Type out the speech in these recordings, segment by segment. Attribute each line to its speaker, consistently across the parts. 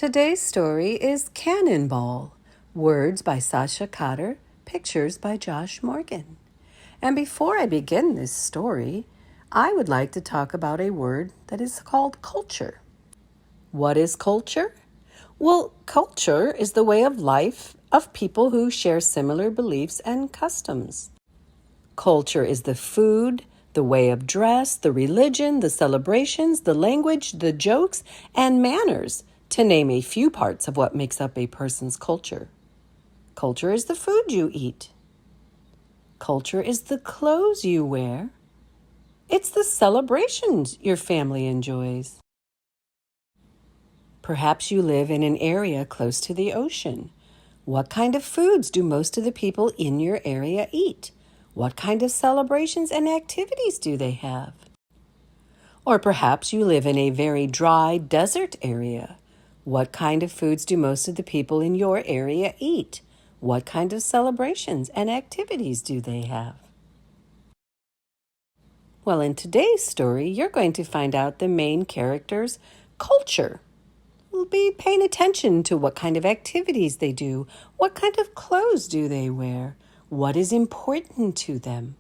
Speaker 1: Today's story is Cannonball. Words by Sacha, Cotter, pictures by Josh Morgan. And before I begin this story, I would like to talk about a word that is called culture. What is culture? Well, culture is the way of life of people who share similar beliefs and customs. Culture is the food, the way of dress, the religion, the celebrations, the language, the jokes, and manners, to name a few parts of what makes up a person's culture. Culture is the food you eat. Culture is the clothes you wear. It's the celebrations your family enjoys. Perhaps you live in an area close to the ocean. What kind of foods do most of the people in your area eat? What kind of celebrations and activities do they have? Or perhaps you live in a very dry desert area. What kind of foods do most of the people in your area eat? What kind of celebrations and activities do they have? Well, in today's story, you're going to find out the main character's culture. We'll be paying attention to what kind of activities they do. What kind of clothes do they wear? What is important to them?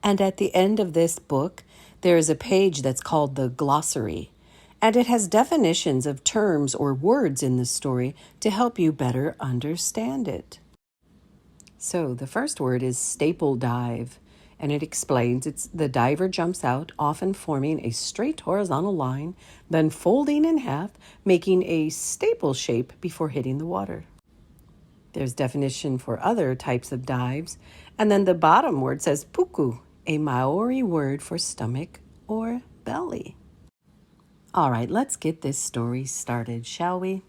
Speaker 1: And at the end of this book, there is a page that's called the glossary, and it has definitions of terms or words in the story to help you better understand it. So the first word is staple dive, and it explains the diver jumps out, often forming a straight horizontal line, then folding in half, making a staple shape before hitting the water. There's definition for other types of dives, and then the bottom word says puku, a Maori word for stomach or belly. All right, let's get this story started, shall we?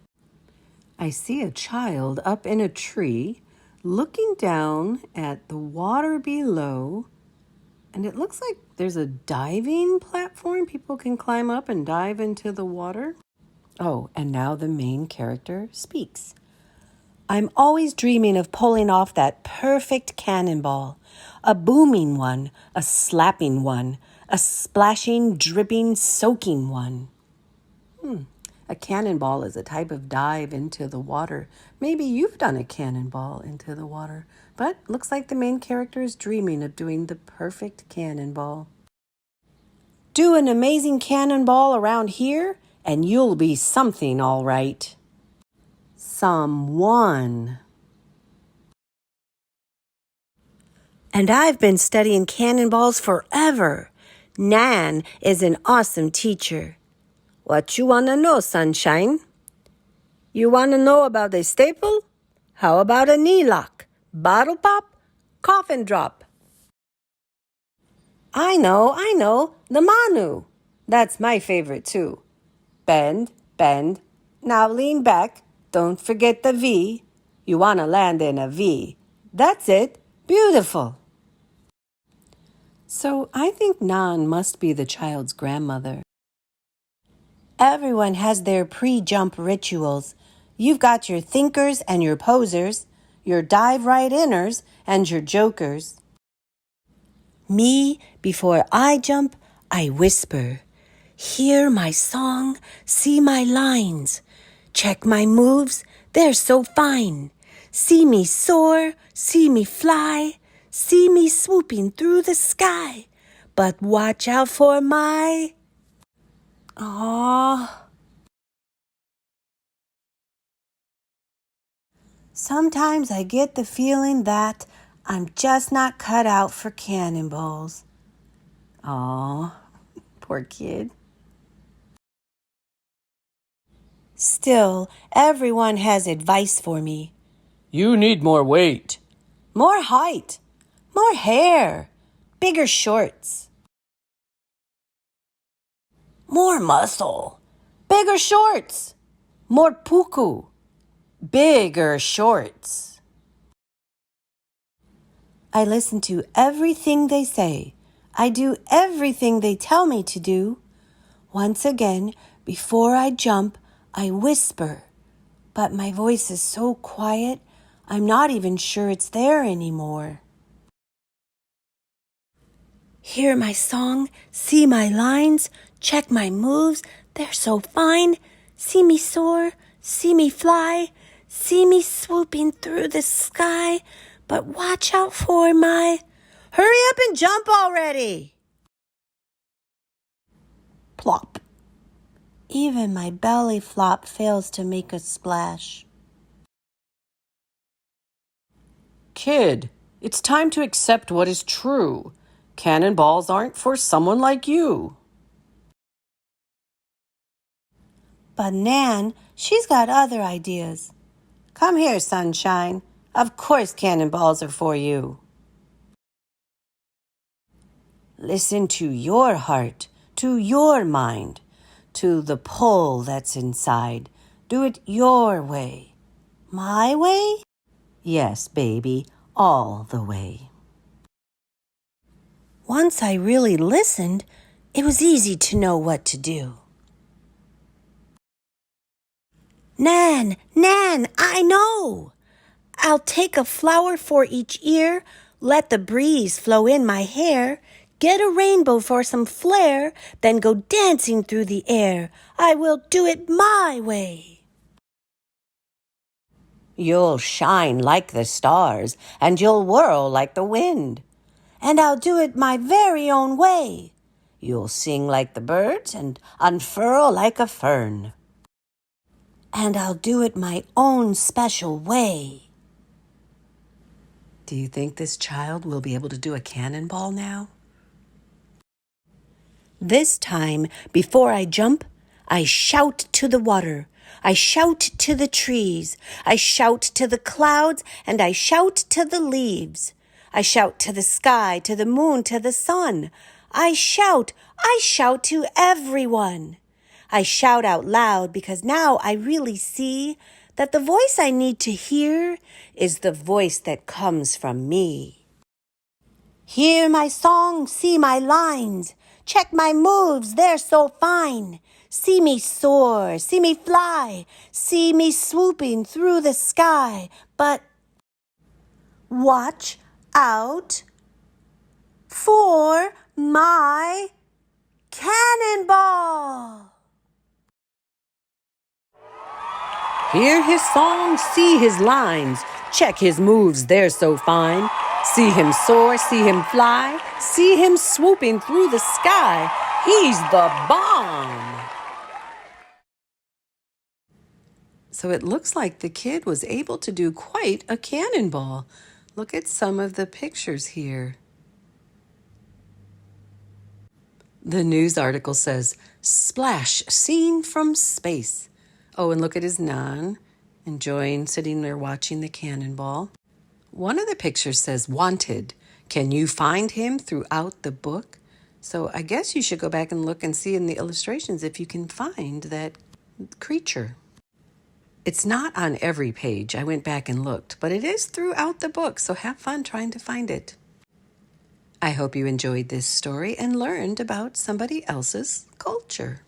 Speaker 1: I see a child up in a tree looking down at the water below, and it looks like there's a diving platform. People can climb up and dive into the water. Oh, and now the main character speaks. I'm always dreaming of pulling off that perfect cannonball, a booming one, a slapping one, a splashing, dripping, soaking one. A cannonball is a type of dive into the water. Maybe you've done a cannonball into the water, but looks like the main character is dreaming of doing the perfect cannonball. Do an amazing cannonball around here, and you'll be something all right. Someone. And I've been studying cannonballs forever. Nan is an awesome teacher. What you want to know, sunshine? You want to know about a staple? How about a knee lock, bottle pop, coffin drop? I know, the manu. That's my favorite too. Bend, bend. Now lean back. Don't forget the V. You want to land in a V. That's it. Beautiful. So I think Nan must be the child's grandmother. Everyone has their pre-jump rituals. You've got your thinkers and your posers, your dive right inners and your jokers. Me, before I jump, I whisper. Hear my song, see my lines. Check my moves, they're so fine. See me soar, see me fly, see me swooping through the sky. But watch out for my... Aww. Sometimes I get the feeling that I'm just not cut out for cannonballs. Aww, poor kid. Still, everyone has advice for me.
Speaker 2: You need more weight.
Speaker 1: More height. More hair. Bigger shorts. More muscle. Bigger shorts. More puku. Bigger shorts. I listen to everything they say. I do everything they tell me to do. Once again, before I jump, I whisper. But my voice is so quiet, I'm not even sure it's there anymore. Hear my song, see my lines, check my moves, they're so fine.
Speaker 3: See me soar, see me fly, see me swooping through the sky, but watch out for my...
Speaker 1: Hurry up and jump already!
Speaker 3: Plop. Even my belly flop fails to make a splash.
Speaker 2: Kid, it's time to accept what is true. Cannonballs aren't for someone like you.
Speaker 3: But Nan, she's got other ideas.
Speaker 1: Come here, sunshine. Of course cannonballs are for you. Listen to your heart, to your mind, to the pull that's inside. Do it your way.
Speaker 3: My way?
Speaker 1: Yes, baby, all the way.
Speaker 3: Once I really listened, it was easy to know what to do. Nan, I know! I'll take a flower for each ear, let the breeze flow in my hair, get a rainbow for some flair, then go dancing through the air. I will do it my way.
Speaker 1: You'll shine like the stars, and you'll whirl like the wind.
Speaker 3: And I'll do it my very own way.
Speaker 1: You'll sing like the birds and unfurl like a fern.
Speaker 3: And I'll do it my own special way.
Speaker 1: Do you think this child will be able to do a cannonball now?
Speaker 3: This time, before I jump, I shout to the water. I shout to the trees. I shout to the clouds, and I shout to the leaves. I shout to the sky, to the moon, to the sun. I shout to everyone. I shout out loud because now I really see that the voice I need to hear is the voice that comes from me. Hear my song, see my lines. Check my moves, they're so fine. See me soar, see me fly, see me swooping through the sky. But watch out for my cannonball.
Speaker 1: Hear his song, see his lines. Check his moves, they're so fine. See him soar, see him fly, see him swooping through the sky. He's the bomb! So it looks like the kid was able to do quite a cannonball. Look at some of the pictures here. The news article says, "Splash seen from space." Oh, and look at his Nan, enjoying sitting there watching the cannonball. One of the pictures says, "Wanted. Can you find him throughout the book?" So I guess you should go back and look and see in the illustrations if you can find that creature. It's not on every page. I went back and looked, but it is throughout the book, so have fun trying to find it. I hope you enjoyed this story and learned about somebody else's culture.